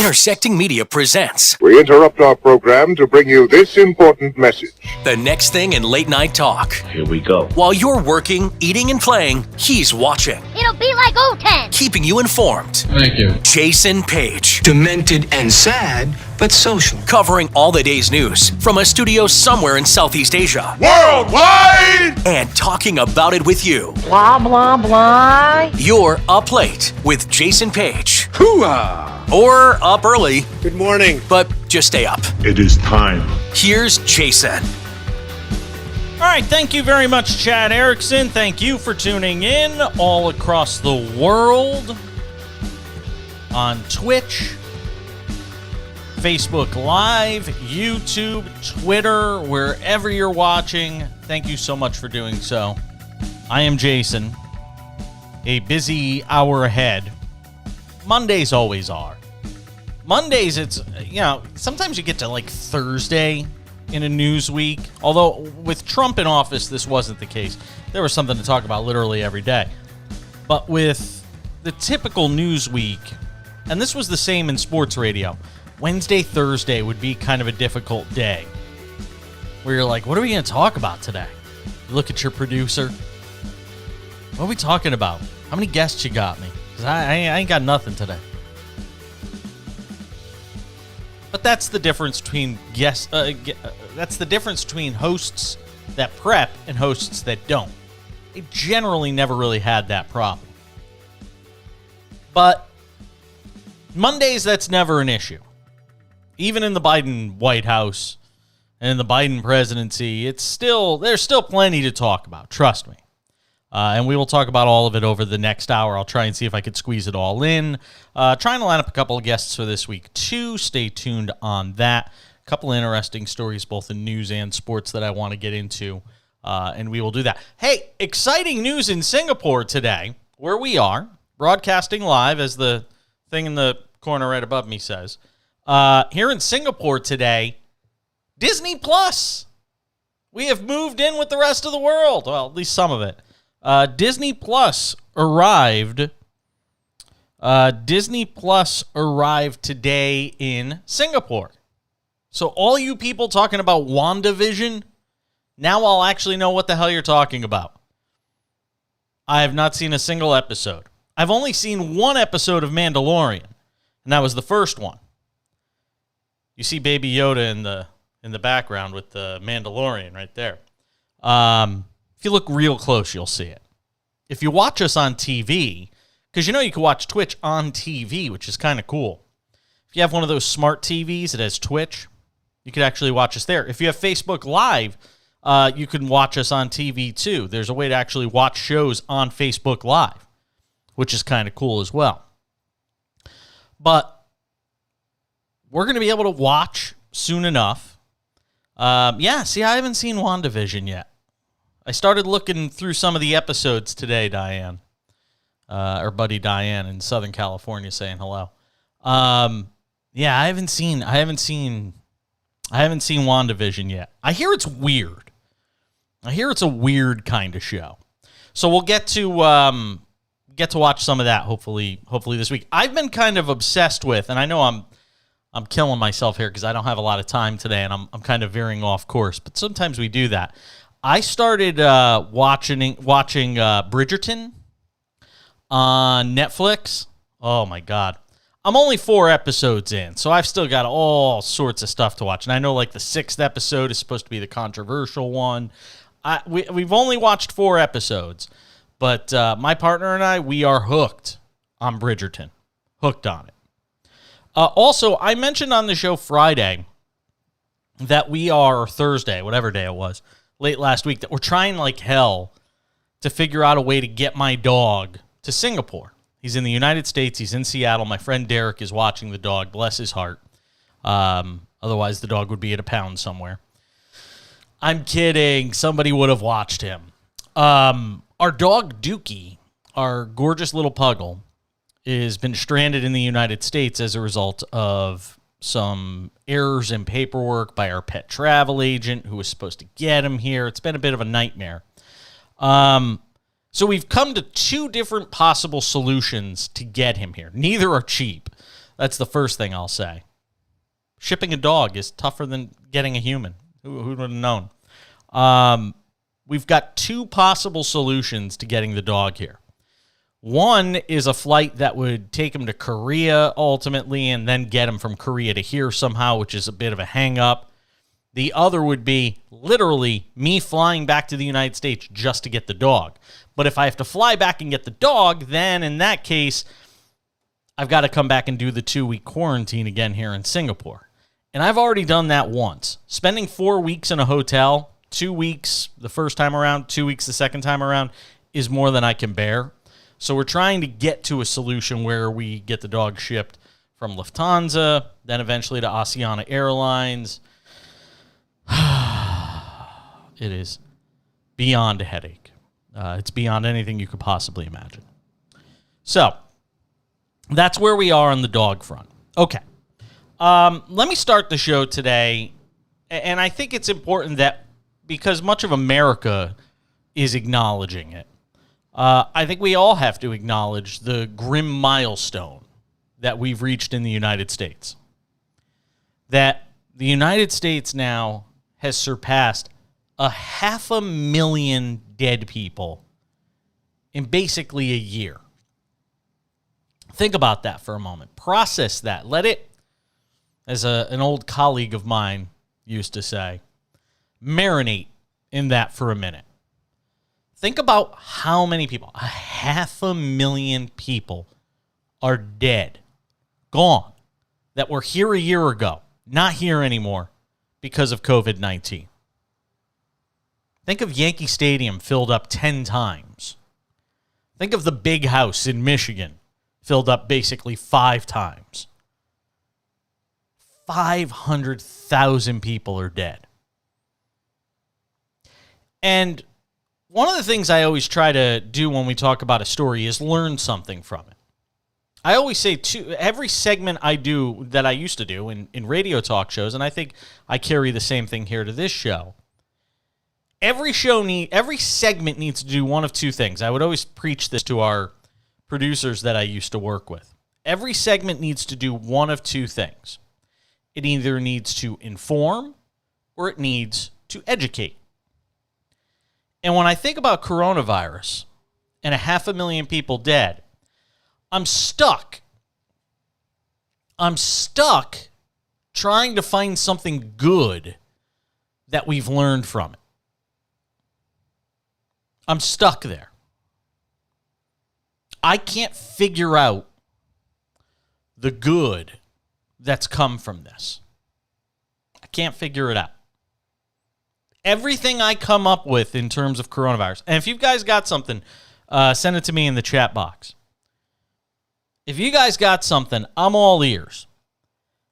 Intersecting Media presents. We interrupt our program to bring you this important message. The next thing in late night talk. Here we go. While you're working, eating, and playing, he's watching. It'll be like O10. Keeping you informed. Thank you. Jason Page. Demented and sad, but social. Covering all the day's news from a studio somewhere in Southeast Asia. Worldwide! And talking about it with you. Blah, blah, blah. You're Up Late with Jason Page. Hooah! Or up early. Good morning. But just stay up. It is time. Here's Jason. All right, thank you very much, Chad Erickson. Thank you for tuning in all across the world on Twitch, Facebook Live, YouTube, Twitter, wherever you're watching. Thank you so much for doing so. I am Jason. A busy hour ahead. Mondays always are. Mondays, it's, sometimes you get to like Thursday in a news week. Although with Trump in office, this wasn't the case. There was something to talk about literally every day. But with the typical news week, and this was the same in sports radio, Wednesday, Thursday would be kind of a difficult day. Where you're like, what are we going to talk about today? You look at your producer. What are we talking about? How many guests you got me? Because I ain't got nothing today. But that's the difference between that's the difference between hosts that prep and hosts that don't. They generally never really had that problem. But Mondays, that's never an issue. Even in the Biden White House and in the Biden presidency, there's still plenty to talk about. Trust me. And we will talk about all of it over the next hour. I'll try and see if I could squeeze it all in. Trying to line up a couple of guests for this week, too. Stay tuned on that. A couple of interesting stories, both in news and sports, that I want to get into, and we will do that. Hey, exciting news in Singapore today, where we are, broadcasting live, as the thing in the corner right above me says. Here in Singapore today, Disney Plus. We have moved in with the rest of the world. Well, at least some of it. Disney Plus arrived. Disney Plus arrived today in Singapore. So all you people talking about WandaVision, now I'll actually know what the hell you're talking about. I have not seen a single episode. I've only seen one episode of Mandalorian, and that was the first one. You see Baby Yoda in the background with the Mandalorian right there. If you look real close, you'll see it. If you watch us on TV, because you can watch Twitch on TV, which is kind of cool. If you have one of those smart TVs that has Twitch, you could actually watch us there. If you have Facebook Live, you can watch us on TV too. There's a way to actually watch shows on Facebook Live, which is kind of cool as well. But we're going to be able to watch soon enough. I haven't seen WandaVision yet. I started looking through some of the episodes today, Diane, or buddy Diane in Southern California saying hello. I haven't seen WandaVision yet. I hear it's weird. I hear it's a weird kind of show. So we'll get to watch some of that hopefully this week. I've been kind of obsessed with, and I know I'm killing myself here because I don't have a lot of time today, and I'm kind of veering off course. But sometimes we do that. I started watching Bridgerton on Netflix. Oh, my God. I'm only 4 episodes in, so I've still got all sorts of stuff to watch. And I know, like, the 6th episode is supposed to be the controversial one. We've only watched 4 episodes, but my partner and I, we are hooked on Bridgerton. Hooked on it. Also, I mentioned on the show Friday that we are, or Thursday, whatever day it was, late last week, that we're trying like hell to figure out a way to get my dog to Singapore. He's in the United States. He's in Seattle. My friend Derek is watching the dog. Bless his heart. Otherwise, the dog would be at a pound somewhere. I'm kidding. Somebody would have watched him. Our dog, Dookie, our gorgeous little puggle, has been stranded in the United States as a result of some errors in paperwork by our pet travel agent who was supposed to get him here. It's been a bit of a nightmare. So we've come to 2 different possible solutions to get him here. Neither are cheap. That's the first thing I'll say. Shipping a dog is tougher than getting a human. Who would have known? We've got two possible solutions to getting the dog here. One is a flight that would take him to Korea ultimately and then get him from Korea to here somehow, which is a bit of a hang-up. The other would be literally me flying back to the United States just to get the dog. But if I have to fly back and get the dog, then in that case, I've got to come back and do the 2-week quarantine again here in Singapore. And I've already done that once. Spending 4 weeks in a hotel, 2 weeks the first time around, 2 weeks the second time around, is more than I can bear. So we're trying to get to a solution where we get the dog shipped from Lufthansa, then eventually to Asiana Airlines. It is beyond a headache. It's beyond anything you could possibly imagine. So that's where we are on the dog front. Okay. Let me start the show today, and I think it's important that because much of America is acknowledging it, I think we all have to acknowledge the grim milestone that we've reached in the United States. That the United States now has surpassed 500,000 dead people in basically a year. Think about that for a moment. Process that. Let it, as an old colleague of mine used to say, marinate in that for a minute. Think about how many people, 500,000 people are dead, gone, that were here a year ago, not here anymore because of COVID-19. Think of Yankee Stadium filled up 10 times. Think of the big house in Michigan filled up basically 5 times. 500,000 people are dead. And one of the things I always try to do when we talk about a story is learn something from it. I always say, every segment I do that I used to do in radio talk shows, and I think I carry the same thing here to this show, every segment needs to do one of two things. I would always preach this to our producers that I used to work with. Every segment needs to do one of two things. It either needs to inform or it needs to educate. And when I think about coronavirus and 500,000 people dead, I'm stuck. I'm stuck trying to find something good that we've learned from it. I'm stuck there. I can't figure out the good that's come from this. I can't figure it out. Everything I come up with in terms of coronavirus, and if you guys got something, send it to me in the chat box. If you guys got something, I'm all ears.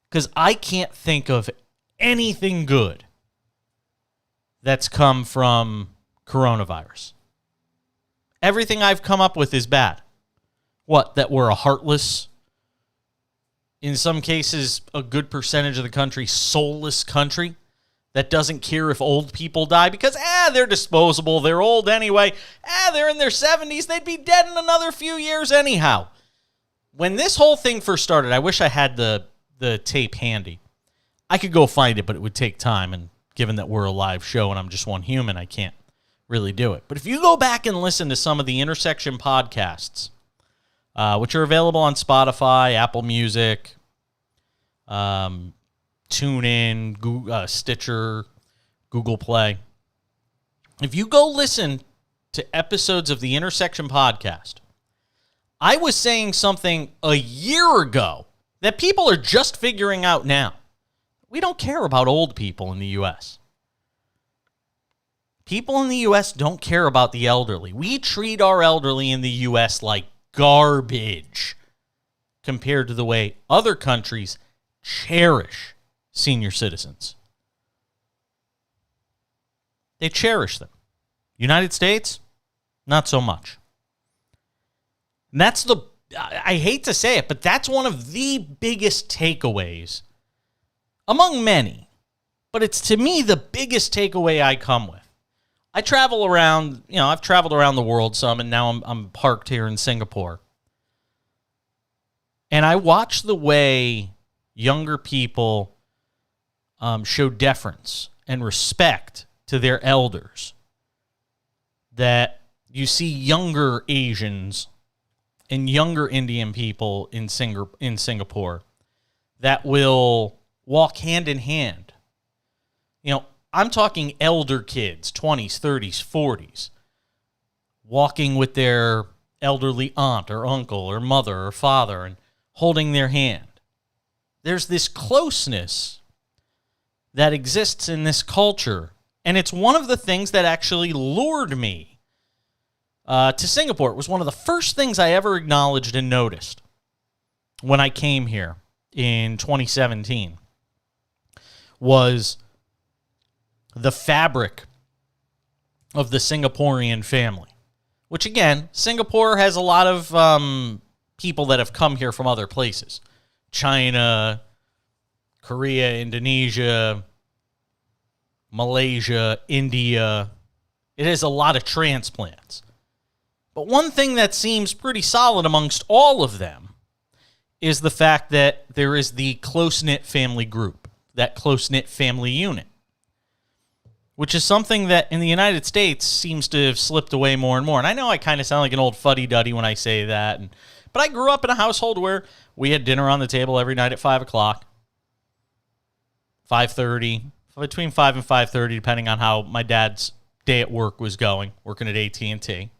Because I can't think of anything good that's come from coronavirus. Everything I've come up with is bad. What, that we're a heartless, in some cases, a good percentage of the country, soulless country that doesn't care if old people die because, they're disposable, they're old anyway, they're in their 70s, they'd be dead in another few years anyhow. When this whole thing first started, I wish I had the tape handy. I could go find it, but it would take time, and given that we're a live show and I'm just one human, I can't really do it. But if you go back and listen to some of the Intersection podcasts, which are available on Spotify, Apple Music, TuneIn, Google, Stitcher, Google Play. If you go listen to episodes of the Intersection podcast, I was saying something a year ago that people are just figuring out now. We don't care about old people in the U.S. People in the U.S. don't care about the elderly. We treat our elderly in the U.S. like garbage compared to the way other countries cherish senior citizens. They cherish them. United States, not so much. And that's I hate to say it, but that's one of the biggest takeaways among many. But it's, to me, the biggest takeaway I come with. I travel around, I've traveled around the world some, and now I'm parked here in Singapore. And I watch the way younger people show deference and respect to their elders. That you see younger Asians and younger Indian people in Singapore that will walk hand in hand. I'm talking elder kids, 20s, 30s, 40s, walking with their elderly aunt or uncle or mother or father and holding their hand. There's this closeness that exists in this culture, and it's one of the things that actually lured me to Singapore. It was one of the first things I ever acknowledged and noticed when I came here in 2017 was the fabric of the Singaporean family, which, again, Singapore has a lot of people that have come here from other places. China, Korea, Indonesia, Malaysia, India. It has a lot of transplants. But one thing that seems pretty solid amongst all of them is the fact that there is the close-knit family group, that close-knit family unit, which is something that in the United States seems to have slipped away more and more. And I know I kind of sound like an old fuddy-duddy when I say that, but I grew up in a household where we had dinner on the table every night at 5 o'clock, 5:30, between 5 and 5:30, depending on how my dad's day at work was going, working at AT&T.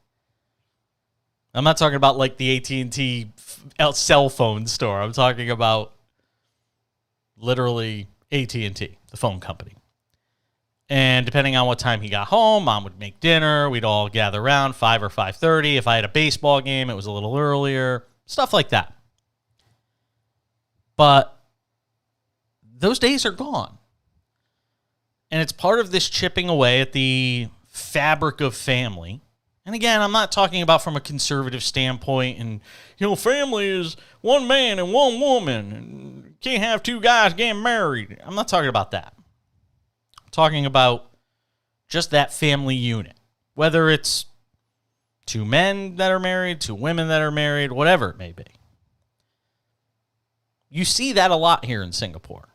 I'm not talking about like the AT&T cell phone store. I'm talking about literally AT&T, the phone company. And depending on what time he got home, Mom would make dinner. We'd all gather around 5 or 5:30. If I had a baseball game, it was a little earlier. Stuff like that. But those days are gone. And it's part of this chipping away at the fabric of family. And again, I'm not talking about from a conservative standpoint and, family is one man and one woman and you can't have two guys getting married. I'm not talking about that. I'm talking about just that family unit. Whether it's two men that are married, two women that are married, whatever it may be. You see that a lot here in Singapore.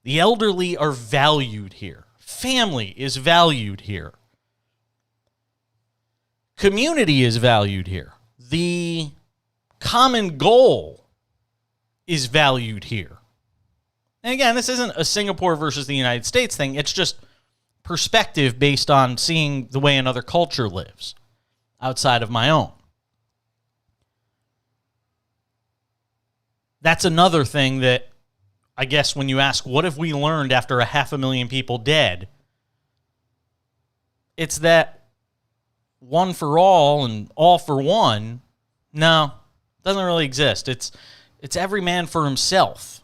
The elderly are valued here. Family is valued here. Community is valued here. The common goal is valued here. And again, this isn't a Singapore versus the United States thing. It's just perspective based on seeing the way another culture lives outside of my own. That's another thing that I guess when you ask, what have we learned after 500,000 people dead? It's that one for all and all for one, no, doesn't really exist. It's every man for himself,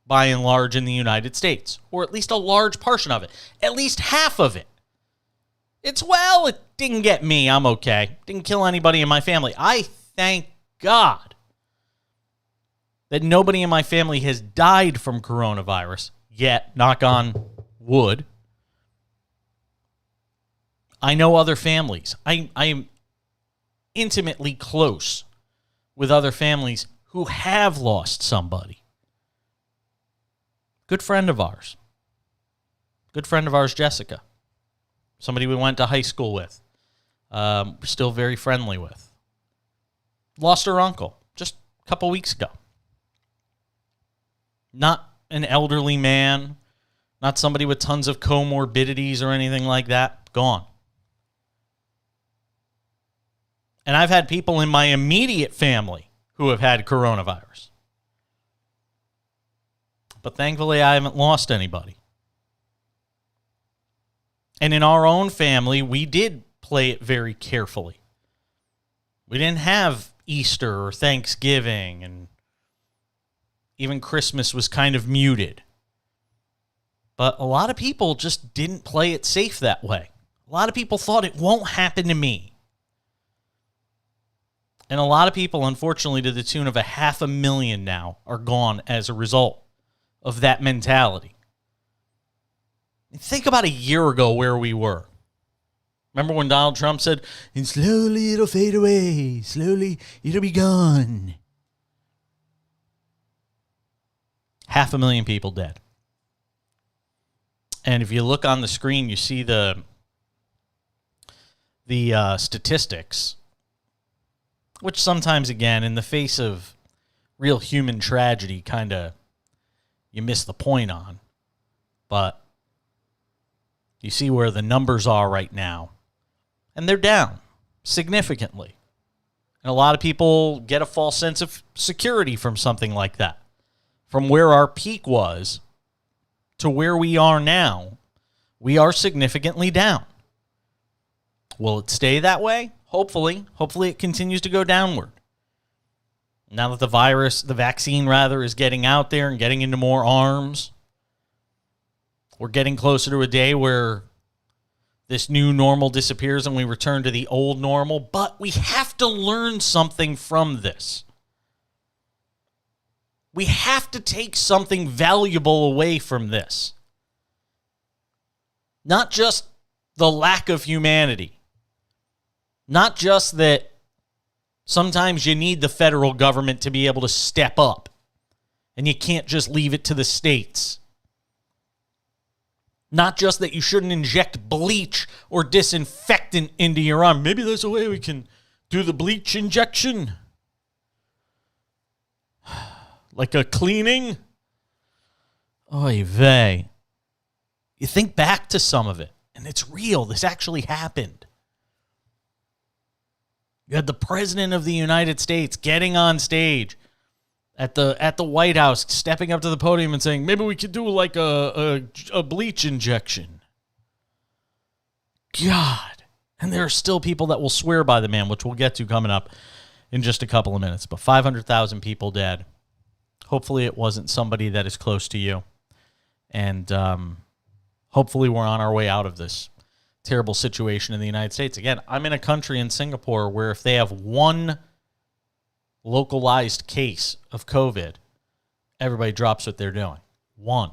by and large, in the United States, or at least a large portion of it, at least half of it. It didn't get me, I'm okay. Didn't kill anybody in my family. I thank God that nobody in my family has died from coronavirus yet, knock on wood. I know other families. I am intimately close with other families who have lost somebody. Good friend of ours, Jessica. Somebody we went to high school with. Still very friendly with. Lost her uncle just a couple weeks ago. Not an elderly man, not somebody with tons of comorbidities or anything like that. Gone. And I've had people in my immediate family who have had coronavirus. But thankfully, I haven't lost anybody. And in our own family, we did play it very carefully. We didn't have Easter or Thanksgiving, and even Christmas was kind of muted. But a lot of people just didn't play it safe that way. A lot of people thought it won't happen to me. And a lot of people, unfortunately, to the tune of 500,000 now, are gone as a result of that mentality. Think about a year ago where we were. Remember when Donald Trump said, and slowly it'll fade away, slowly it'll be gone. 500,000 people dead. And if you look on the screen, you see the statistics, which sometimes, again, in the face of real human tragedy, kind of you miss the point on. But you see where the numbers are right now, and they're down significantly. And a lot of people get a false sense of security from something like that. From where our peak was to where we are now, we are significantly down. Will it stay that way? Hopefully. Hopefully it continues to go downward. Now that the vaccine is getting out there and getting into more arms, we're getting closer to a day where this new normal disappears and we return to the old normal. But we have to learn something from this. We have to take something valuable away from this. Not just the lack of humanity. Not just that sometimes you need the federal government to be able to step up. And you can't just leave it to the states. Not just that you shouldn't inject bleach or disinfectant into your arm. Maybe there's a way we can do the bleach injection. Like a cleaning? Oy vey. You think back to some of it, and it's real. This actually happened. You had the President of the United States getting on stage at the White House, stepping up to the podium and saying, maybe we could do like a bleach injection. God. And there are still people that will swear by the man, which we'll get to coming up in just a couple of minutes. But 500,000 people dead. Hopefully it wasn't somebody that is close to you. And hopefully we're on our way out of this terrible situation in the United States. Again, I'm in a country in Singapore where if they have one localized case of COVID, everybody drops what they're doing. One.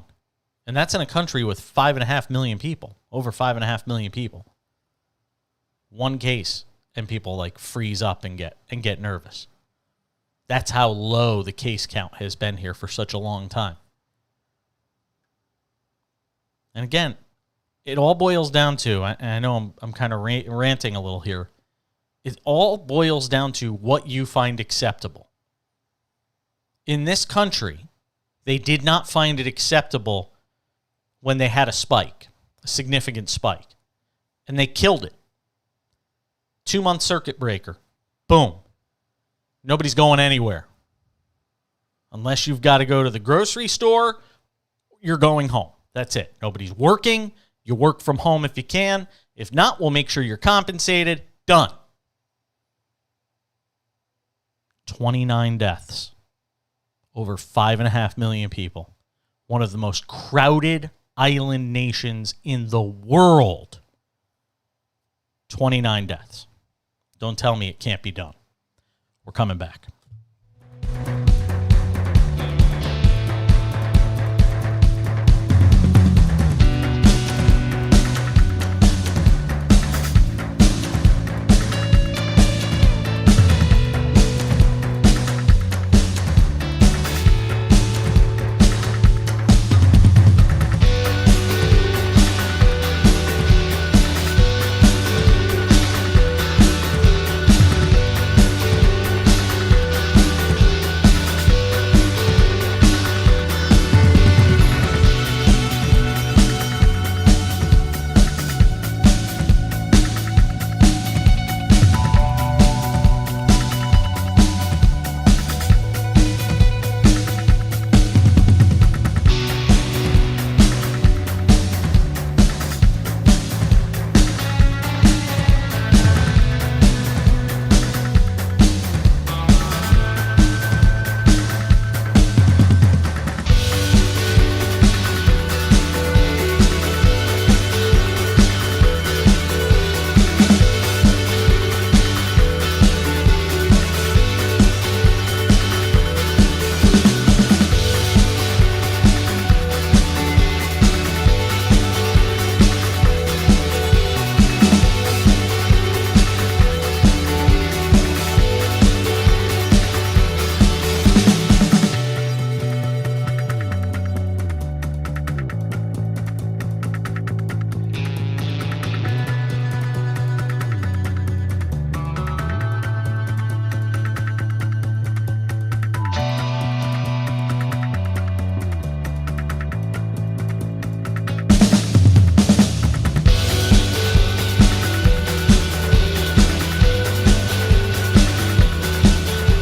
And that's in a country with 5.5 million people. Over 5.5 million people. One case, and people like freeze up and get nervous. That's how low the case count has been here for such a long time. And again, it all boils down to, and I know I'm kind of ranting a little here, it all boils down to what you find acceptable. In this country, they did not find it acceptable when they had a spike, a significant spike, and they killed it. 2-month circuit breaker. Boom. Nobody's going anywhere. Unless you've got to go to the grocery store, you're going home. That's it. Nobody's working. You work from home if you can. If not, we'll make sure you're compensated. Done. 29 deaths. Over 5.5 million people. One of the most crowded island nations in the world. 29 deaths. Don't tell me it can't be done. We're coming back.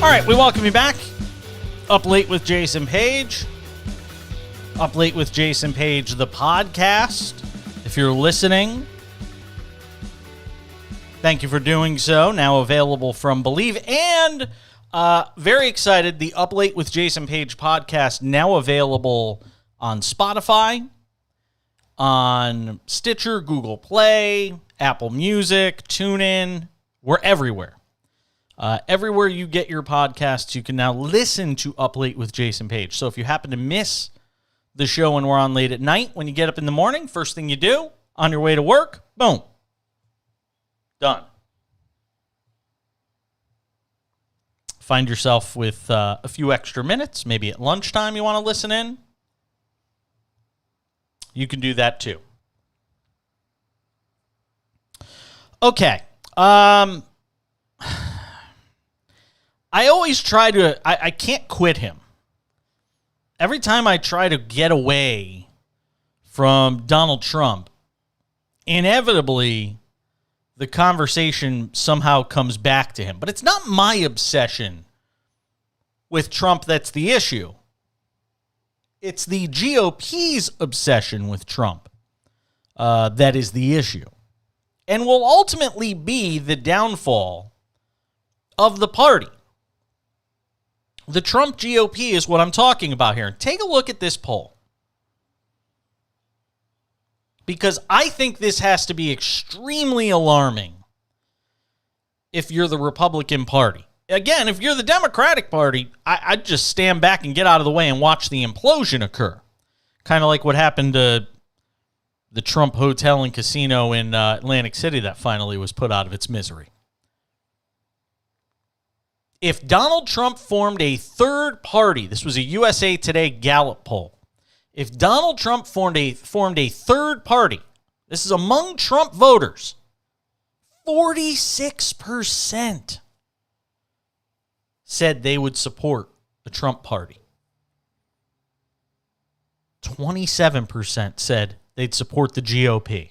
All right, we welcome you back. Up Late with Jason Page. Up Late with Jason Page, the podcast. If you're listening, thank you for doing so. Now available from Believe. And very excited, the Up Late with Jason Page podcast now available on Spotify, on Stitcher, Google Play, Apple Music, TuneIn. We're everywhere. Everywhere you get your podcasts, you can now listen to Up Late with Jason Page. So if you happen to miss the show when we're on late at night, when you get up in the morning, first thing you do, on your way to work, boom. Done. Find yourself with a few extra minutes, maybe at lunchtime you want to listen in. You can do that too. Okay. I always try to, I can't quit him. Every time I try to get away from Donald Trump, inevitably the conversation somehow comes back to him. But it's not my obsession with Trump that's the issue. It's the GOP's obsession with Trump that is the issue. And will ultimately be the downfall of the party. The Trump GOP is what I'm talking about here. Take a look at this poll. Because I think this has to be extremely alarming if you're the Republican Party. Again, if you're the Democratic Party, I'd just stand back and get out of the way and watch the implosion occur. Kind of like what happened to the Trump Hotel and Casino in Atlantic City that finally was put out of its misery. If Donald Trump formed a third party, this was a USA Today Gallup poll. If Donald Trump formed a third party, this is among Trump voters, 46% said they would support the Trump party. 27% said they'd support the GOP.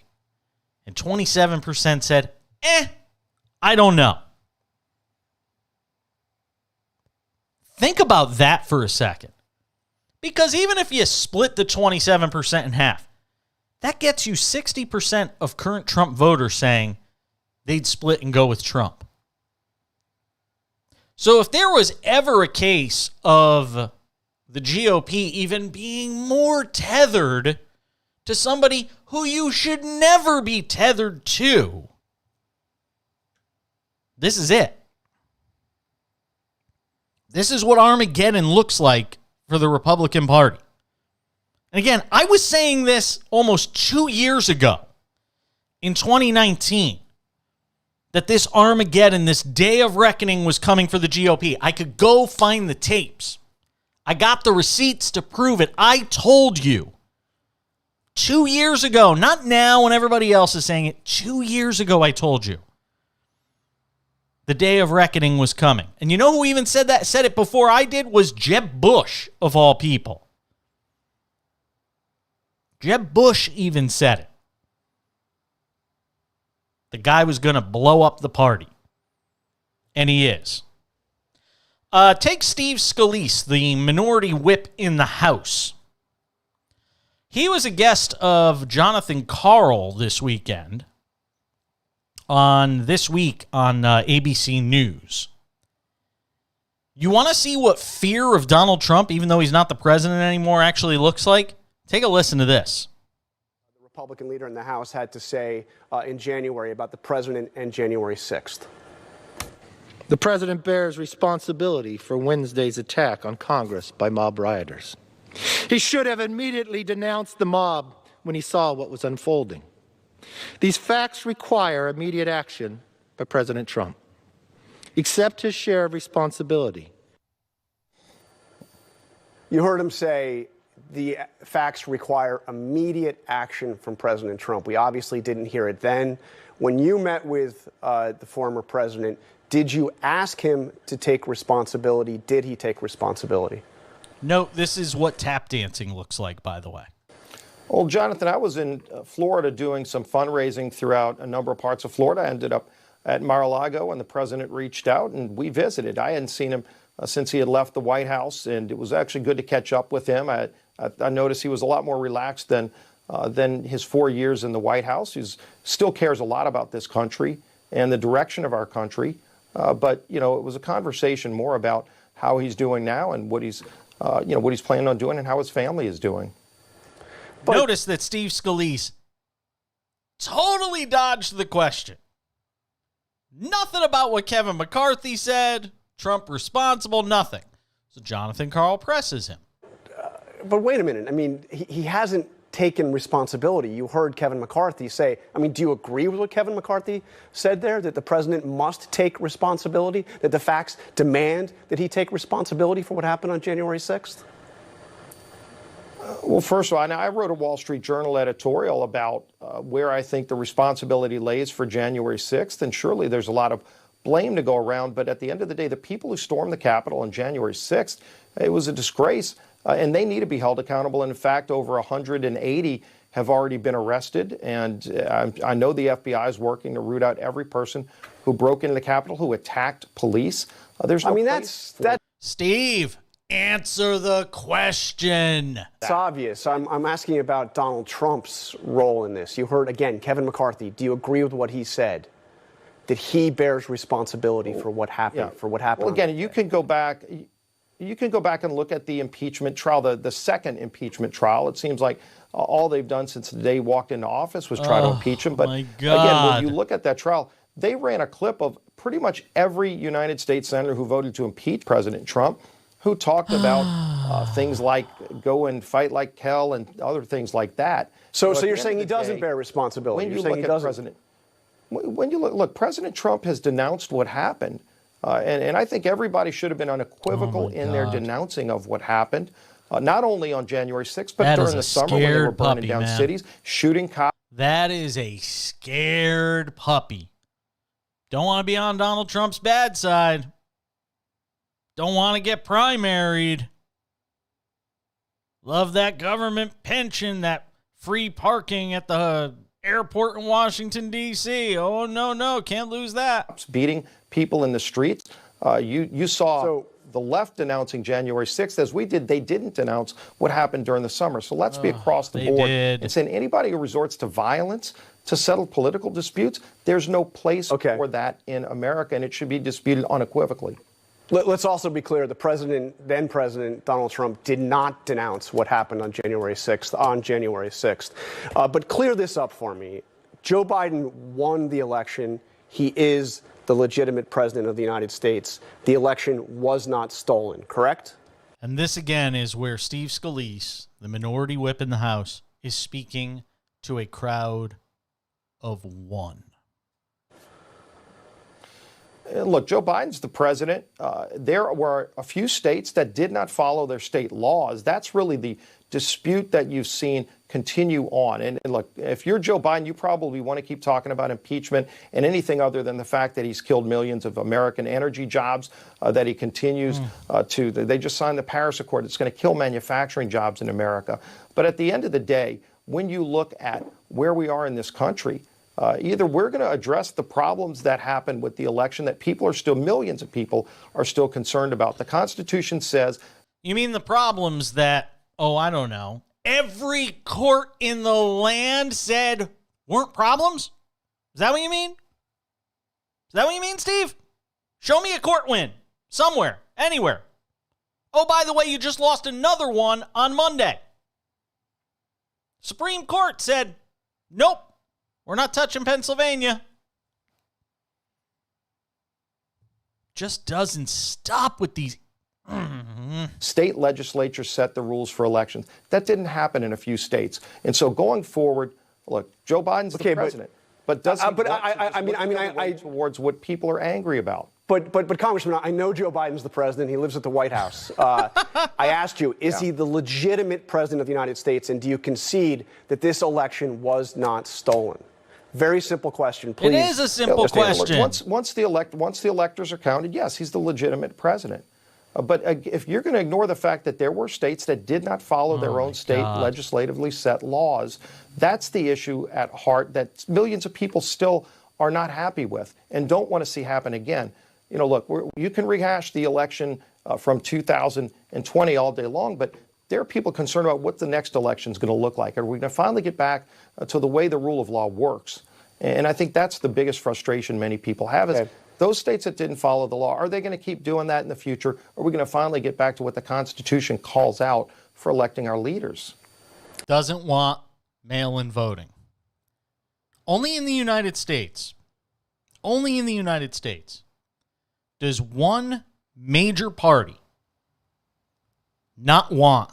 And 27% said, I don't know. Think about that for a second. Because even if you split the 27% in half, that gets you 60% of current Trump voters saying they'd split and go with Trump. So if there was ever a case of the GOP even being more tethered to somebody who you should never be tethered to, this is it. This is what Armageddon looks like for the Republican Party. And again, I was saying this almost 2 years ago in 2019, that this Armageddon, this day of reckoning was coming for the GOP. I could go find the tapes. I got the receipts to prove it. I told you 2 years ago, not now when everybody else is saying it. 2 years ago, I told you the day of reckoning was coming. And you know who even said it before I did? Was Jeb Bush, of all people. Jeb Bush even said it. The guy was going to blow up the party. And he is. Take Steve Scalise, the minority whip in the House. He was a guest of Jonathan Karl this weekend. This week on ABC News. You want to see what fear of Donald Trump, even though he's not the president anymore, actually looks like? Take a listen to this. The Republican leader in the House had to say in January about the president and January 6th. The president bears responsibility for Wednesday's attack on Congress by mob rioters. He should have immediately denounced the mob when he saw what was unfolding. These facts require immediate action by President Trump. Accept his share of responsibility. You heard him say the facts require immediate action from President Trump. We obviously didn't hear it then. When you met with the former president, did you ask him to take responsibility? Did he take responsibility? No, this is what tap dancing looks like, by the way. Well, Jonathan, I was in Florida doing some fundraising throughout a number of parts of Florida. I ended up at Mar-a-Lago, and the president reached out, and we visited. I hadn't seen him since he had left the White House, and it was actually good to catch up with him. I noticed he was a lot more relaxed than his 4 years in the White House. He still cares a lot about this country and the direction of our country. But it was a conversation more about how he's doing now and what he's planning on doing and how his family is doing. But notice that Steve Scalise totally dodged the question. Nothing about what Kevin McCarthy said, Trump responsible, nothing. So Jonathan Karl presses him. But wait a minute. I mean, he hasn't taken responsibility. You heard Kevin McCarthy say, do you agree with what Kevin McCarthy said there, that the president must take responsibility, that the facts demand that he take responsibility for what happened on January 6th? Well, first of all, I wrote a Wall Street Journal editorial about where I think the responsibility lays for January 6th, and surely there's a lot of blame to go around, but at the end of the day, the people who stormed the Capitol on January 6th, it was a disgrace, and they need to be held accountable. And in fact, over 180 have already been arrested, and I know the FBI is working to root out every person who broke into the Capitol, who attacked police. There's no place for Steve, answer the question. It's obvious. I'm asking about Donald Trump's role in this. You heard, again, Kevin McCarthy. Do you agree with what he said? That he bears responsibility for what happened, Well, again, you can go back and look at the impeachment trial, the second impeachment trial. It seems like all they've done since the day he walked into office was try to impeach him. But again, when you look at that trial, they ran a clip of pretty much every United States senator who voted to impeach President Trump, who talked about things like go and fight like hell and other things like that. So you're saying he doesn't bear responsibility? When you look at President, President Trump has denounced what happened, and I think everybody should have been unequivocal in their denouncing of what happened, not only on January 6th, but during the summer when they were burning down cities, shooting cops. That is a scared puppy. Don't want to be on Donald Trump's bad side. Don't want to get primaried. Love that government pension, that free parking at the airport in Washington, D.C. Oh, no, can't lose that. Beating people in the streets. You saw the left denouncing January 6th. As we did, they didn't denounce what happened during the summer. So let's be across the board and saying anybody who resorts to violence to settle political disputes, there's no place for that in America, and it should be disputed unequivocally. Let's also be clear, then President Donald Trump did not denounce what happened on January 6th. But clear this up for me. Joe Biden won the election. He is the legitimate president of the United States. The election was not stolen, correct? And this, again, is where Steve Scalise, the minority whip in the House, is speaking to a crowd of one. Look, Joe Biden's the president. There were a few states that did not follow their state laws. That's really the dispute that you've seen continue on. And look, if you're Joe Biden, you probably want to keep talking about impeachment and anything other than the fact that he's killed millions of American energy jobs, that he continues they just signed the Paris Accord. It's going to kill manufacturing jobs in America. But at the end of the day, when you look at where we are in this country, either we're going to address the problems that happened with the election that millions of people are still concerned about. The Constitution says... You mean the problems that, I don't know, every court in the land said weren't problems? Is that what you mean? Is that what you mean, Steve? Show me a court win. Somewhere. Anywhere. Oh, by the way, you just lost another one on Monday. Supreme Court said, nope. We're not touching Pennsylvania. Just doesn't stop with these. State legislatures set the rules for elections. That didn't happen in a few states. And so going forward, look, Joe Biden's the president. But does he towards what people are angry about? But Congressman, I know Joe Biden's the president. He lives at the White House. I asked you, is he the legitimate president of the United States? And do you concede that this election was not stolen? Very simple question, please. It is a simple question. Once the electors are counted, yes, he's the legitimate president. But if you're going to ignore the fact that there were states that did not follow their own state legislatively set laws, that's the issue at heart that millions of people still are not happy with and don't want to see happen again. Look, you can rehash the election from 2020 all day long, but there are people concerned about what the next election is going to look like. Are we going to finally get back to the way the rule of law works? And I think that's the biggest frustration many people have is those states that didn't follow the law, are they going to keep doing that in the future? Or are we going to finally get back to what the Constitution calls out for electing our leaders? Doesn't want mail-in voting. Only in the United States, does one major party not want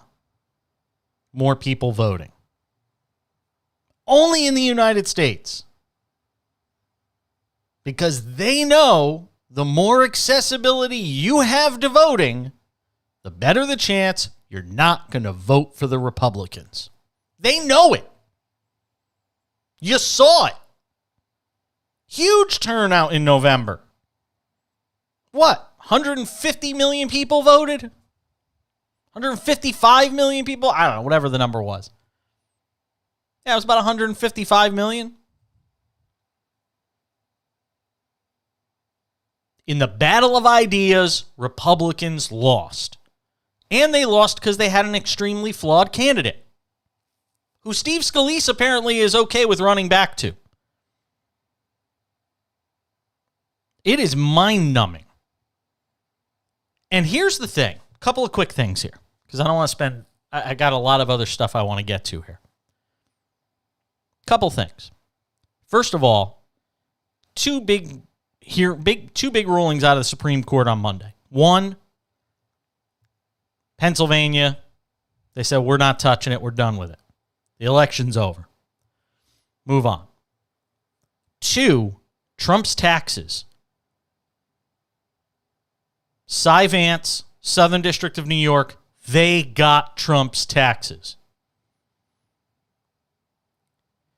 more people voting. Only in the United States. Because they know the more accessibility you have to voting, the better the chance you're not going to vote for the Republicans. They know it. You saw it. Huge turnout in November. What? 150 million people voted? 155 million people? I don't know, whatever the number was. Yeah, it was about 155 million. In the battle of ideas, Republicans lost. And they lost because they had an extremely flawed candidate, who Steve Scalise apparently is okay with running back to. It is mind-numbing. And here's the thing. A couple of quick things here, because I don't want to spend... I got a lot of other stuff I want to get to here. Couple things. First of all, two big rulings out of the Supreme Court on Monday. One, Pennsylvania, they said, we're not touching it. We're done with it. The election's over. Move on. Two, Trump's taxes. Cy Vance, Southern District of New York, they got Trump's taxes.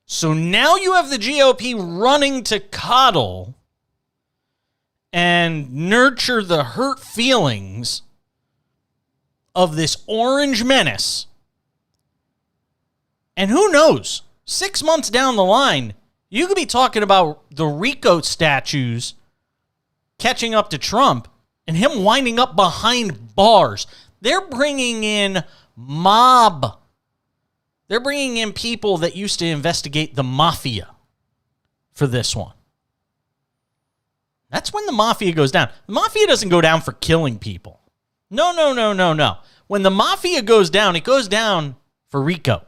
So now you have the GOP running to coddle and nurture the hurt feelings of this orange menace. And who knows, 6 months down the line, you could be talking about the RICO statues catching up to Trump and him winding up behind bars. They're bringing in mob. They're bringing in people that used to investigate the mafia for this one. That's when the mafia goes down. The mafia doesn't go down for killing people. No. When the mafia goes down, it goes down for RICO.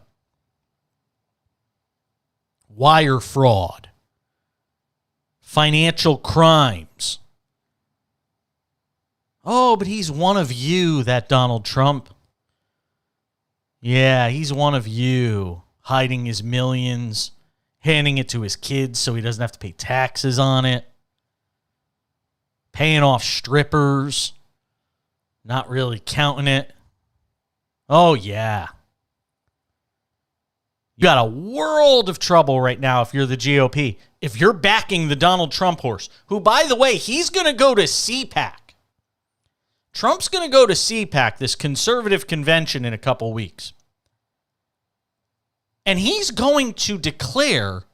Wire fraud. Financial crimes. Oh, but he's one of you, that Donald Trump. Yeah, he's one of you, hiding his millions, handing it to his kids so he doesn't have to pay taxes on it, paying off strippers, not really counting it. Oh, yeah. You got a world of trouble right now if you're the GOP. If you're backing the Donald Trump horse, who, by the way, he's going to go to CPAC. Trump's going to go to CPAC, this conservative convention, in a couple weeks. And he's going to declare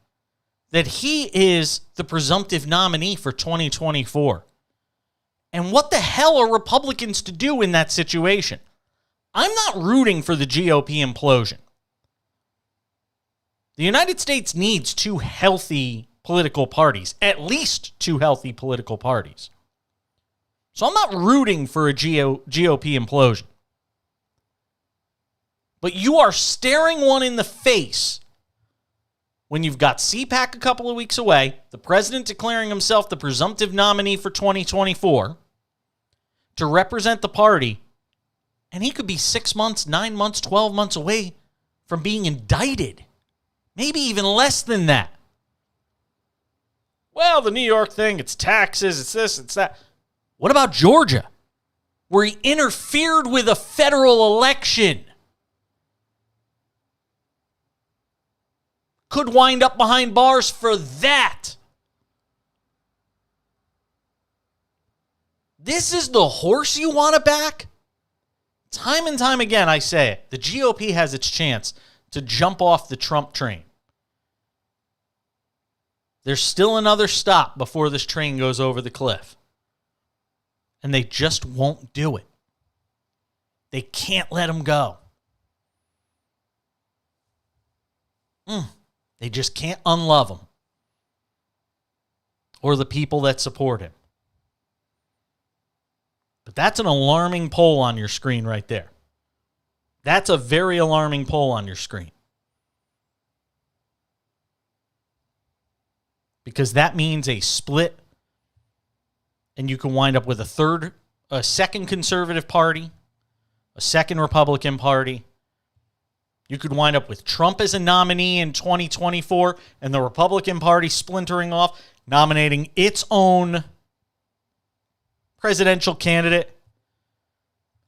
that he is the presumptive nominee for 2024. And what the hell are Republicans to do in that situation? I'm not rooting for the GOP implosion. The United States needs two healthy political parties, at least two healthy political parties. So I'm not rooting for a GOP implosion. But you are staring one in the face when you've got CPAC a couple of weeks away, the president declaring himself the presumptive nominee for 2024 to represent the party, and he could be 6 months, 9 months, 12 months away from being indicted. Maybe even less than that. Well, the New York thing, it's taxes, it's this, it's that. What about Georgia, where he interfered with a federal election? Could wind up behind bars for that. This is the horse you want to back? Time and time again, I say it. The GOP has its chance to jump off the Trump train. There's still another stop before this train goes over the cliff. And they just won't do it. They can't let him go. They just can't unlove him or the people that support him. But that's an alarming poll on your screen right there. That's a very alarming poll on your screen. Because that means a split, and you can wind up with a second conservative party, a second Republican party. You could wind up with Trump as a nominee in 2024 and the Republican Party splintering off, nominating its own presidential candidate.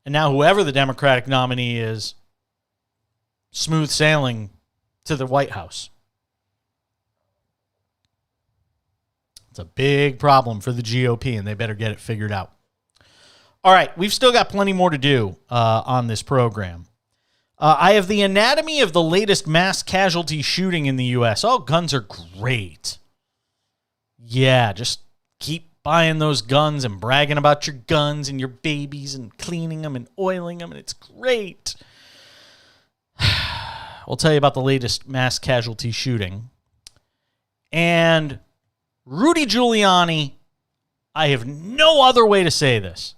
And now whoever the Democratic nominee is, smooth sailing to the White House. It's a big problem for the GOP, and they better get it figured out. All right, we've still got plenty more to do on this program. I have the anatomy of the latest mass casualty shooting in the U.S. Oh, guns are great. Yeah, just keep buying those guns and bragging about your guns and your babies and cleaning them and oiling them, and it's great. We'll tell you about the latest mass casualty shooting. And Rudy Giuliani, I have no other way to say this,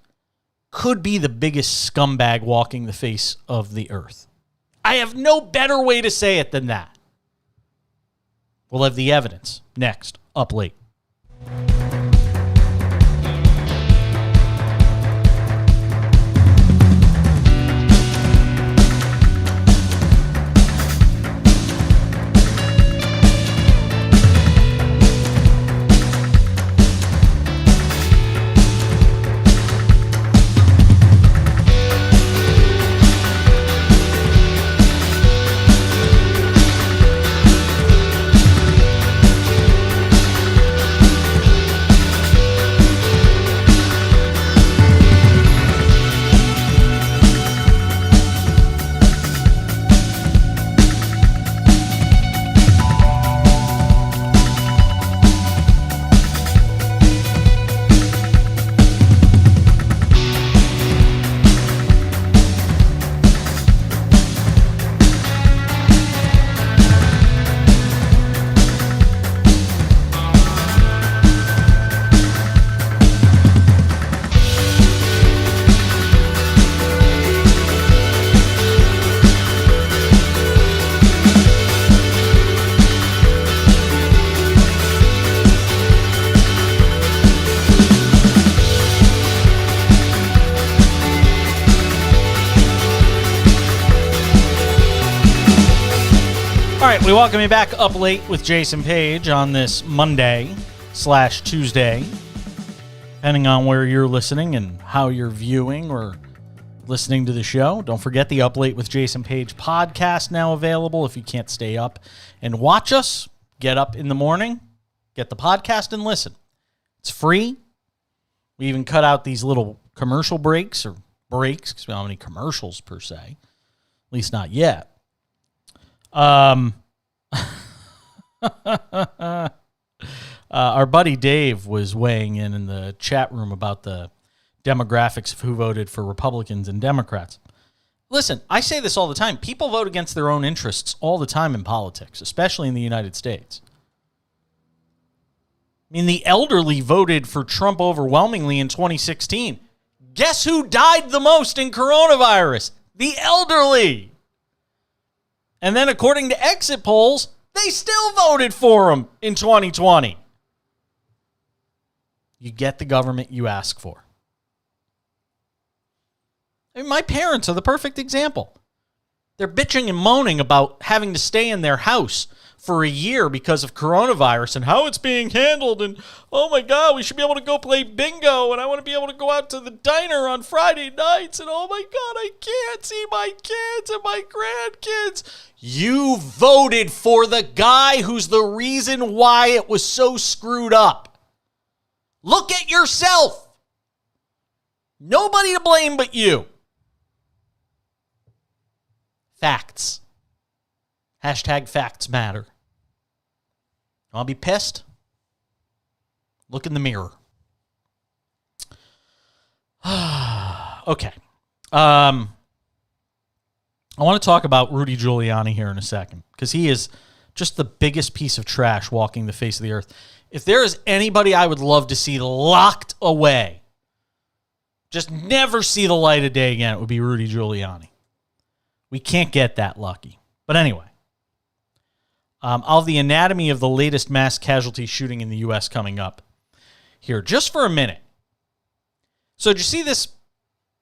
could be the biggest scumbag walking the face of the earth. I have no better way to say it than that. We'll have the evidence next, up late. We welcome you back up late with Jason Page on this Monday/Tuesday, depending on where you're listening and how you're viewing or listening to the show. Don't forget the Up Late with Jason Page podcast now available. If you can't stay up and watch us, get up in the morning, get the podcast and listen. It's free. We even cut out these little commercial breaks or breaks because we don't have any commercials per se, at least not yet. Our buddy Dave was weighing in the chat room about the demographics of who voted for Republicans and Democrats. Listen, I say this all the time. People vote against their own interests all the time in politics, especially in the United States. I mean, the elderly voted for Trump overwhelmingly in 2016. Guess who died the most in coronavirus? The elderly. And then according to exit polls, they still voted for him in 2020. You get the government you ask for. I mean, my parents are the perfect example. They're bitching and moaning about having to stay in their house for a year because of coronavirus and how it's being handled. And, oh my God, we should be able to go play bingo. And I want to be able to go out to the diner on Friday nights. And, oh my God, I can't see my kids and my grandkids. You voted for the guy who's the reason why it was so screwed up. Look at yourself. Nobody to blame but you. Facts. Hashtag facts matter. I'll be pissed. Look in the mirror. Okay. I want to talk about Rudy Giuliani here in a second, because he is just the biggest piece of trash walking the face of the earth. If there is anybody I would love to see locked away, just never see the light of day again, it would be Rudy Giuliani. We can't get that lucky. But anyway, I'll have the anatomy of the latest mass casualty shooting in the U.S. coming up here just for a minute. So did you see this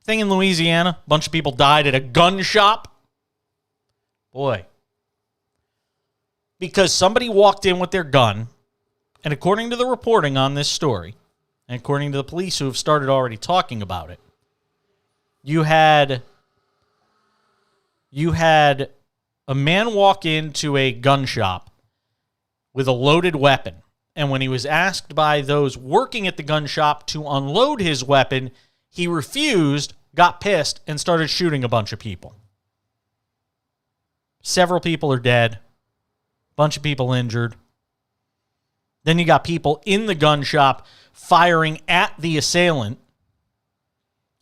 thing in Louisiana? A bunch of people died at a gun shop. Boy. Because somebody walked in with their gun, and according to the reporting on this story, and according to the police who have started already talking about it, you had a man walk into a gun shop with a loaded weapon. And when he was asked by those working at the gun shop to unload his weapon, he refused, got pissed, and started shooting a bunch of people. Several people are dead. Bunch of people injured. Then you got people in the gun shop firing at the assailant.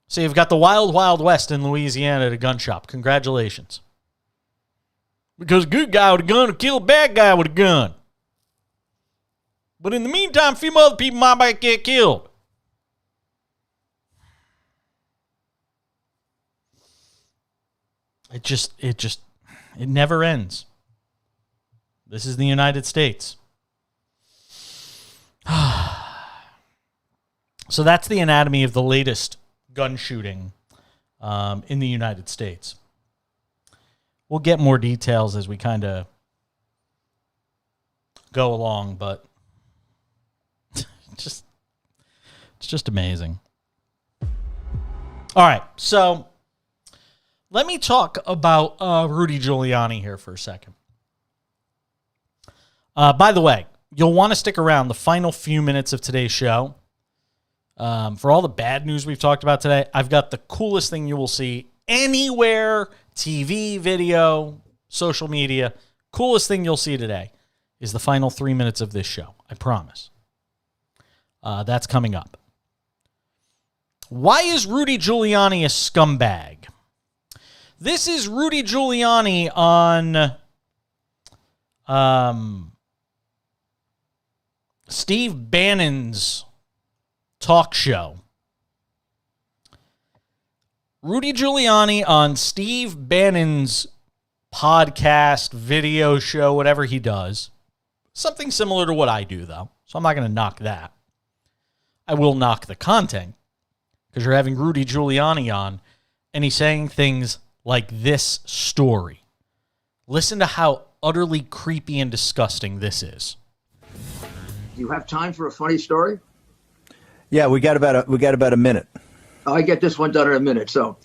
So you've got the wild, wild west in Louisiana at a gun shop. Congratulations. Because a good guy with a gun will kill a bad guy with a gun. But in the meantime, a few other people might get killed. It never ends. This is the United States. So that's the anatomy of the latest gun shooting in the United States. We'll get more details as we kind of go along, but it's just amazing. All right, so let me talk about Rudy Giuliani here for a second. By the way, you'll want to stick around the final few minutes of today's show. For all the bad news we've talked about today, I've got the coolest thing you will see anywhere, TV, video, social media. Coolest thing you'll see today is the final 3 minutes of this show. I promise. That's coming up. Why is Rudy Giuliani a scumbag? This is Rudy Giuliani on Steve Bannon's talk show. Rudy Giuliani on Steve Bannon's podcast, video show, whatever he does. Something similar to what I do, though. So I'm not going to knock that. I will knock the content, because you're having Rudy Giuliani on, and he's saying things like this story. Listen to how utterly creepy and disgusting this is. Do you have time for a funny story? Yeah, we got about a minute. I get this one done in a minute. So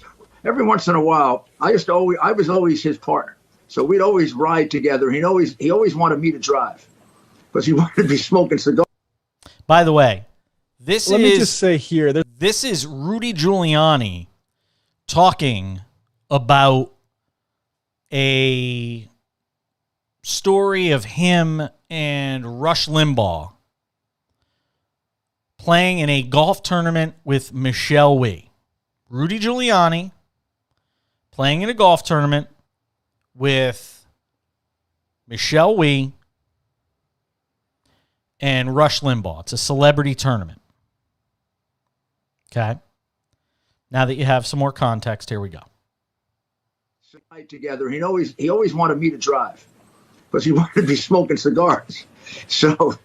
every once in a while, I was always his partner. So we'd always ride together. He always wanted me to drive because he wanted to be smoking cigars. By the way, let me just say here, this is Rudy Giuliani talking about a story of him and Rush Limbaugh playing in a golf tournament with Michelle Wie. Rudy Giuliani playing in a golf tournament with Michelle Wie and Rush Limbaugh. It's a celebrity tournament. Okay. Now that you have some more context, here we go. Together, he always wanted me to drive because he wanted to be smoking cigars. So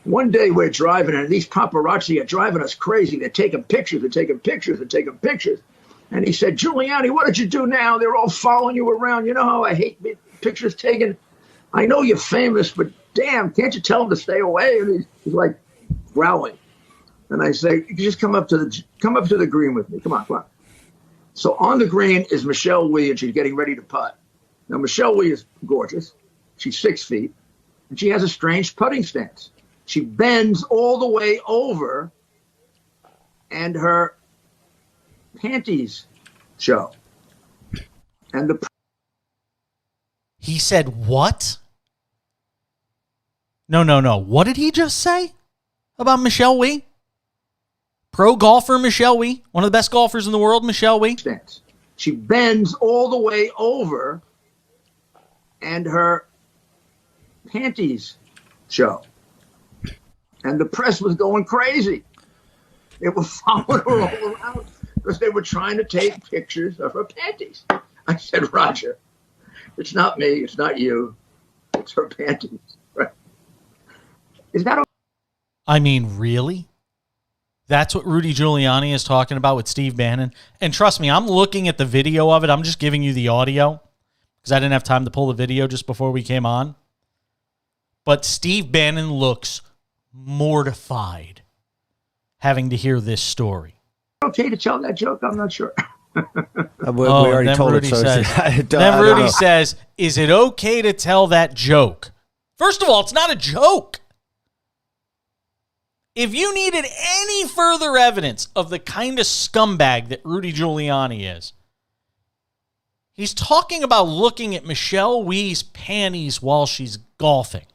one day we're driving, and these paparazzi are driving us crazy. They're taking pictures. And he said, "Giuliani, what did you do now? They're all following you around. You know how I hate pictures taken. I know you're famous, but damn, can't you tell them to stay away?" And he's like growling. And I say, "You just come up to the green with me. Come on." So on the green is Michelle Wie, and she's getting ready to putt. Now, Michelle Wie is gorgeous. She's 6 feet, and she has a strange putting stance. She bends all the way over, and her panties show. And he said what? No. What did he just say about Michelle Wie? Pro golfer Michelle Wie, one of the best golfers in the world, Michelle Wie. She bends all the way over and her panties show. And the press was going crazy. They were following her all around because they were trying to take pictures of her panties. I said, Roger, it's not me, it's not you, it's her panties. Right? Is that okay? I mean, really? That's what Rudy Giuliani is talking about with Steve Bannon? And trust me, I'm looking at the video of it. I'm just giving you the audio because I didn't have time to pull the video just before we came on. But Steve Bannon looks mortified having to hear this story. Okay to tell that joke? I'm not sure. We already told Rudy it. So says, then Rudy says, is it okay to tell that joke? First of all, it's not a joke. If you needed any further evidence of the kind of scumbag that Rudy Giuliani is, he's talking about looking at Michelle Wie's panties while she's golfing.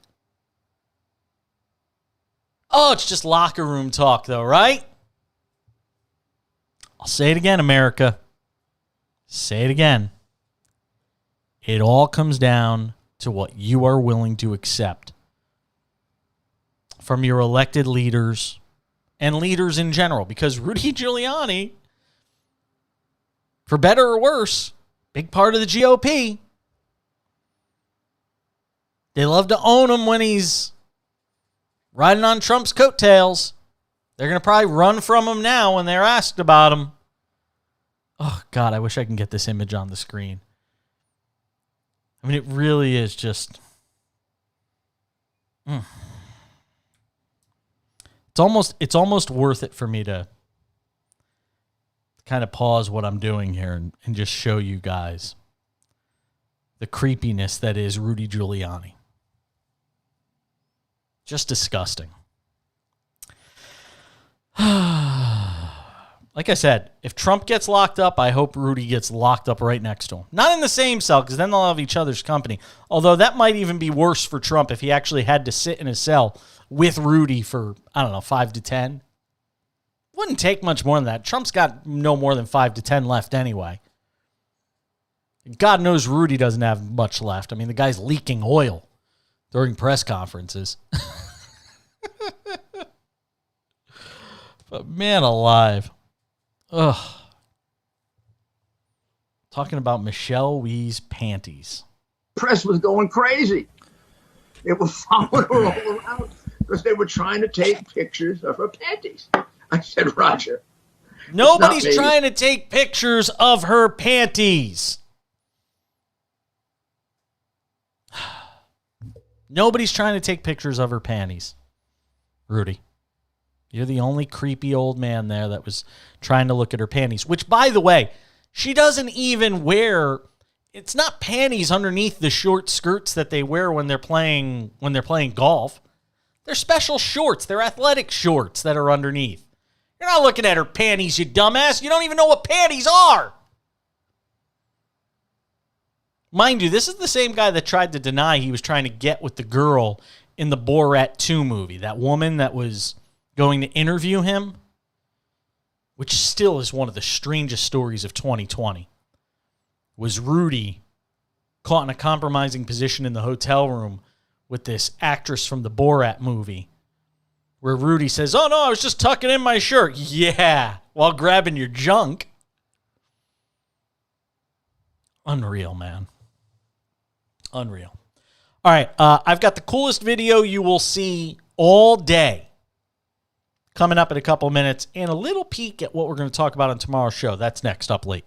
Oh, it's just locker room talk, though, right? I'll say it again, America. Say it again. It all comes down to what you are willing to accept from your elected leaders and leaders in general. Because Rudy Giuliani, for better or worse, big part of the GOP, they love to own him when he's riding on Trump's coattails. They're going to probably run from him now when they're asked about him. Oh, God, I wish I can get this image on the screen. I mean, it really is just... It's almost worth it for me to kind of pause what I'm doing here and just show you guys the creepiness that is Rudy Giuliani. Just disgusting. Like I said, if Trump gets locked up, I hope Rudy gets locked up right next to him. Not in the same cell, because then they'll have each other's company. Although that might even be worse for Trump if he actually had to sit in a cell with Rudy for, 5 to 10. Wouldn't take much more than that. Trump's got no more than 5 to 10 left anyway. God knows Rudy doesn't have much left. I mean, the guy's leaking oil during press conferences. But man alive. Ugh. Talking about Michelle Wie's panties. Press was going crazy. They were following her all around because they were trying to take pictures of her panties. I said, Roger, nobody's trying to take pictures of her panties. Nobody's trying to take pictures of her panties. Rudy, you're the only creepy old man there that was trying to look at her panties, which, by the way, she doesn't even wear. It's not panties underneath the short skirts that they wear when they're playing golf. They're special shorts. They're athletic shorts that are underneath. You're not looking at her panties, you dumbass. You don't even know what panties are. Mind you, this is the same guy that tried to deny he was trying to get with the girl in the Borat 2 movie. That woman that was going to interview him, which still is one of the strangest stories of 2020, was Rudy caught in a compromising position in the hotel room with this actress from the Borat movie, where Rudy says, "Oh, no, I was just tucking in my shirt." Yeah, while grabbing your junk. Unreal, man. Unreal. All right, I've got the coolest video you will see all day coming up in a couple minutes, and a little peek at what we're going to talk about on tomorrow's show. That's next, up late.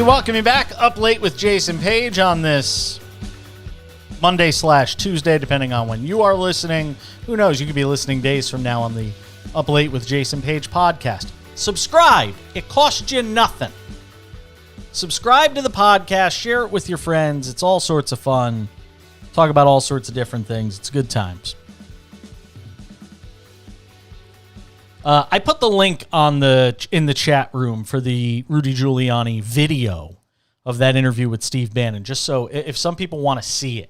We welcome you back up late with Jason Page on this Monday/Tuesday, depending on when you are listening. Who knows? You could be listening days from now on the Up Late with Jason Page podcast. Subscribe. It costs you nothing. Subscribe to the podcast. Share it with your friends. It's all sorts of fun. Talk about all sorts of different things. It's good times. I put the link in the chat room for the Rudy Giuliani video of that interview with Steve Bannon, just so if some people want to see it.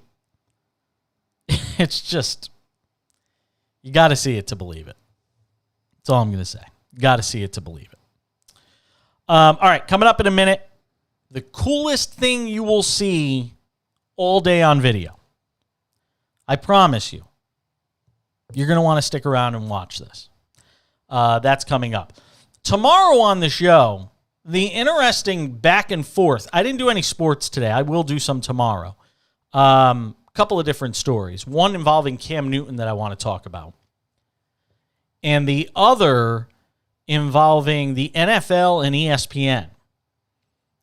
It's just, you got to see it to believe it. That's all I'm going to say. You got to see it to believe it. All right, coming up in a minute, the coolest thing you will see all day on video. I promise you. You're going to want to stick around and watch this. That's coming up. Tomorrow on the show, the interesting back and forth. I didn't do any sports today. I will do some tomorrow. Couple of different stories. One involving Cam Newton that I want to talk about. And the other involving the NFL and ESPN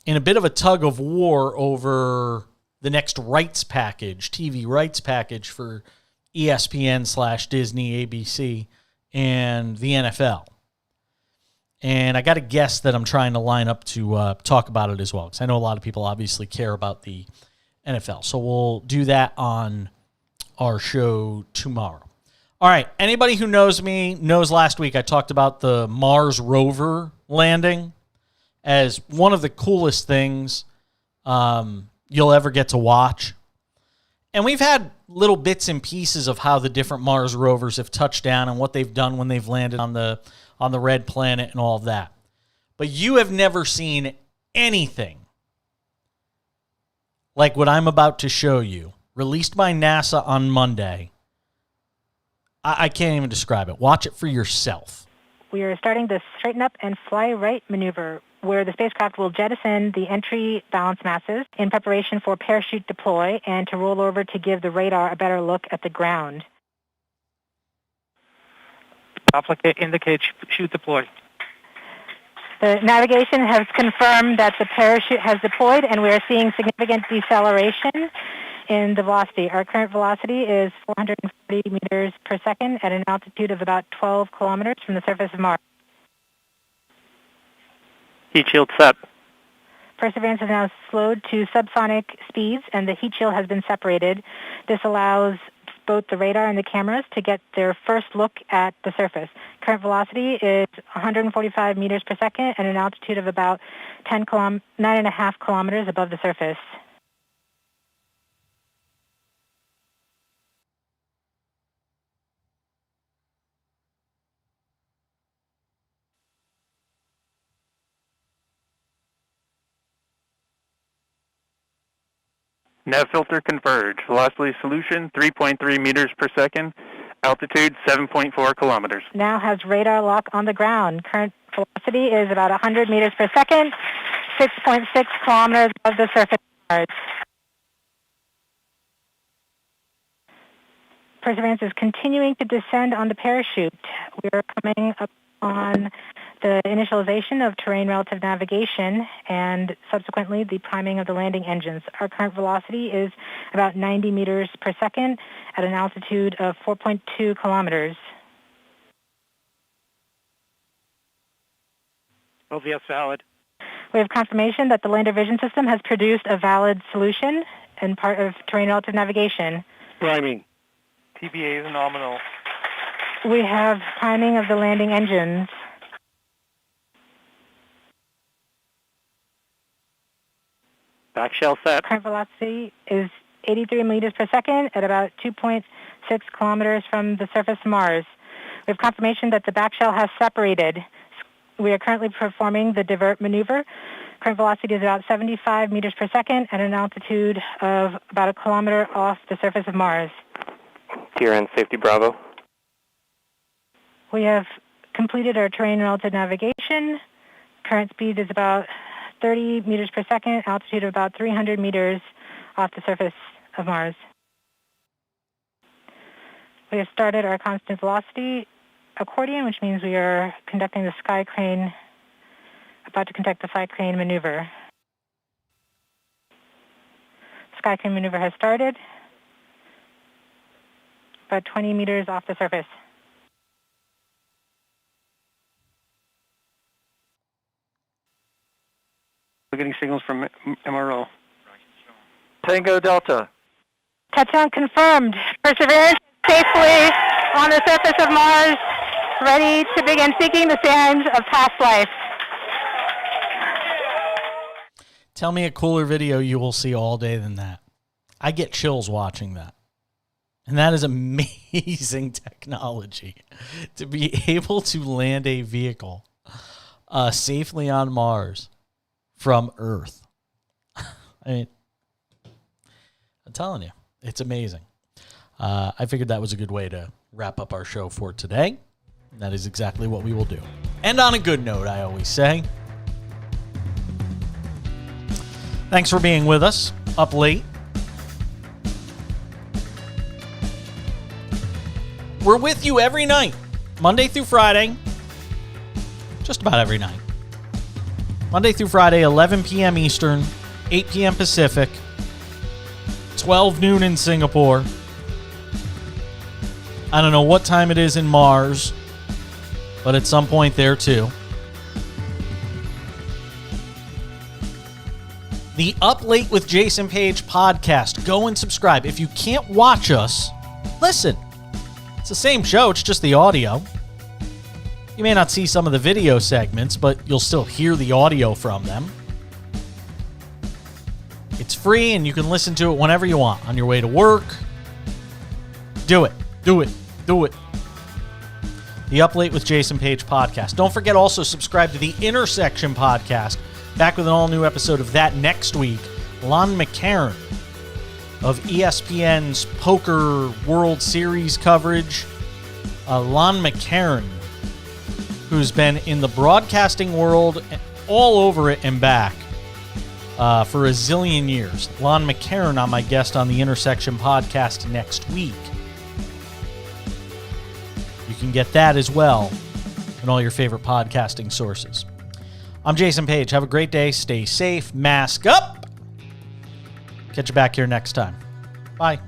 in a bit of a tug of war over the next rights package, TV rights package for ESPN/Disney, ABC, and the NFL. And I got a guest that I'm trying to line up to talk about it as well, because I know a lot of people obviously care about the NFL. So we'll do that on our show tomorrow. All right. Anybody who knows me knows last week I talked about the Mars rover landing as one of the coolest things you'll ever get to watch. And we've had little bits and pieces of how the different Mars rovers have touched down and what they've done when they've landed on the red planet and all of that. But you have never seen anything like what I'm about to show you, released by NASA on Monday. I can't even describe it. Watch it for yourself. We are starting the straighten up and fly right maneuver, where the spacecraft will jettison the entry balance masses in preparation for parachute deploy and to roll over to give the radar a better look at the ground. Indicate chute deploy. The navigation has confirmed that the parachute has deployed, and we are seeing significant deceleration in the velocity. Our current velocity is 440 meters per second at an altitude of about 12 kilometers from the surface of Mars. Heat shield set. Perseverance is now slowed to subsonic speeds, and the heat shield has been separated. This allows both the radar and the cameras to get their first look at the surface. Current velocity is 145 meters per second at an altitude of about 9.5 kilometers above the surface. Nav filter converge. Velocity solution 3.3 meters per second. Altitude 7.4 kilometers. Now has radar lock on the ground. Current velocity is about 100 meters per second, 6.6 kilometers above the surface of Mars. Perseverance is continuing to descend on the parachute. We are coming up on the initialization of terrain relative navigation and subsequently the priming of the landing engines. Our current velocity is about 90 meters per second at an altitude of 4.2 kilometers. OVS valid. We have confirmation that the lander vision system has produced a valid solution and part of terrain relative navigation. Priming. TBA is nominal. We have priming of the landing engines. Back shell set. Current velocity is 83 meters per second at about 2.6 kilometers from the surface of Mars. We have confirmation that the back shell has separated. We are currently performing the divert maneuver. Current velocity is about 75 meters per second at an altitude of about a kilometer off the surface of Mars. TRN safety Bravo. We have completed our terrain relative navigation. Current speed is about 30 meters per second, altitude of about 300 meters off the surface of Mars. We have started our constant velocity accordion, which means we are conducting the sky crane, about to conduct the sky crane maneuver. extraction maneuver has started. About 20 meters off the surface. We're getting signals from MRO. Tango Delta. Touchdown confirmed. Perseverance safely on the surface of Mars, ready to begin seeking the sands of past life. Tell me a cooler video you will see all day than that. I get chills watching that. And that is amazing technology to be able to land a vehicle safely on Mars from Earth. I mean, I'm telling you, it's amazing. I figured that was a good way to wrap up our show for today. That is exactly what we will do. And on a good note, I always say. Thanks for being with us up late. We're with you every night, Monday through Friday, just about every night. Monday through Friday, 11 p.m. Eastern, 8 p.m. Pacific, 12 noon in Singapore. I don't know what time it is in Mars, but at some point there too. The Up Late with Jason Page podcast. Go and subscribe. If you can't watch us, listen. It's the same show, it's just the audio. You may not see some of the video segments, but you'll still hear the audio from them. It's free, and you can listen to it whenever you want. On your way to work. Do it. Do it. Do it. The Up Late with Jason Page podcast. Don't forget also subscribe to the Intersection podcast. Back with an all-new episode of that next week. Lon McCarron of ESPN's Poker World Series coverage. Lon McCarron, who's been in the broadcasting world all over it and back for a zillion years. Lon McCarron on my guest on the Intersection podcast next week. You can get that as well in all your favorite podcasting sources. I'm Jason Page. Have a great day. Stay safe. Mask up. Catch you back here next time. Bye.